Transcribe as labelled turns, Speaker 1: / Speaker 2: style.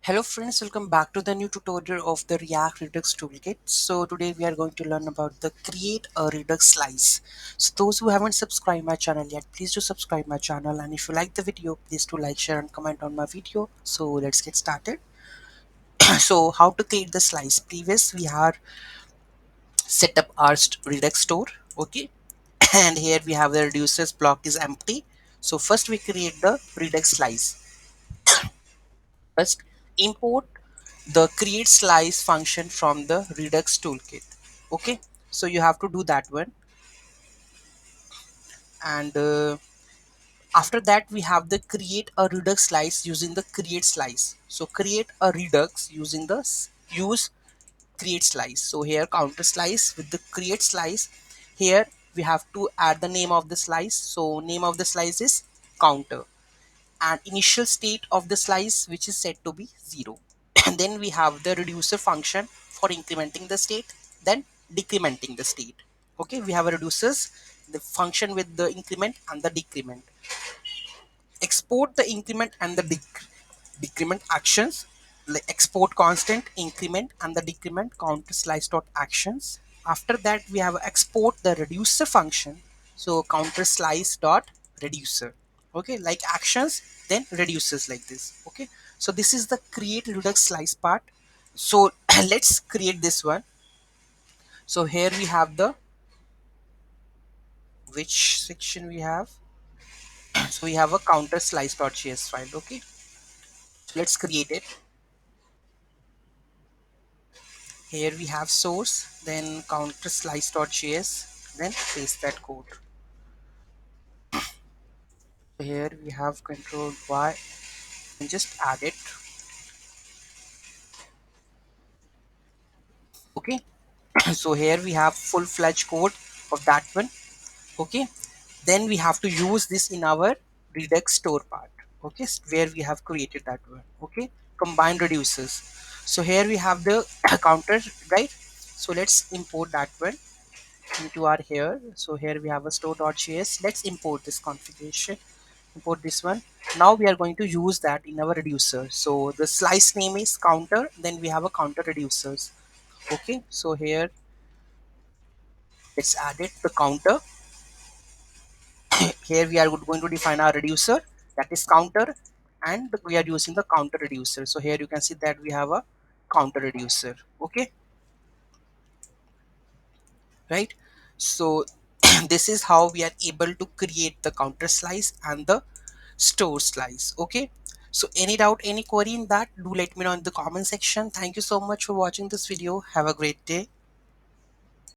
Speaker 1: Hello friends, welcome back to the new tutorial of the React Redux Toolkit. So today we are going to learn about the create a Redux slice. So those who haven't subscribed my channel yet, please do subscribe my channel, and if you like the video, please do like, share and comment on my video. So let's get started. So how to create the slice? Previous we had set up our Redux store, okay? And here we have the reducers block is empty. So first we create the Redux slice. First import the create slice function from the Redux toolkit. Okay, so you have to do that one, and after that we have the create a Redux slice using the create slice. So create a Redux using the use create slice. So here counter slice with the create slice. Here we have to add the name of the slice. So name of the slice is counter, and initial state of the slice which is set to be 0. And then we have the reducer function for incrementing the state, then decrementing the state. Okay, we have a reducers, the function with the increment and the decrement. Export the increment and the decrement actions, like export constant increment and the decrement counter slice dot actions. After that we have export the reducer function, so counter slice dot reducer. Okay, like actions then reduces like this. Okay, so this is the create Redux slice part. So let's create this one. So here we have the which section we have. So we have a counter slice.js file. Okay, so let's create it. Here we have source, then counter slice.js, then paste that code. So here we have control Y and just add it. Okay, so here we have full-fledged code of that one. Okay, then we have to use this in our Redux store part. Okay, where we have created that one. Okay, combine reduces. So here we have the counter, right? So let's import that one into our here. So here we have a store.js. Let's import this configuration, import this one. Now we are going to use that in our reducer. So the slice name is counter, then we have a counter reducers. Okay, so here let's add it the counter. Here we are going to define our reducer, that is counter, and we are using the counter reducer. So here you can see that we have a counter reducer. Okay, right? So this is how we are able to create the counter slice and the store slice. Okay, so any doubt, any query in that, do let me know in the comment section. Thank you so much for watching this video. Have a great day.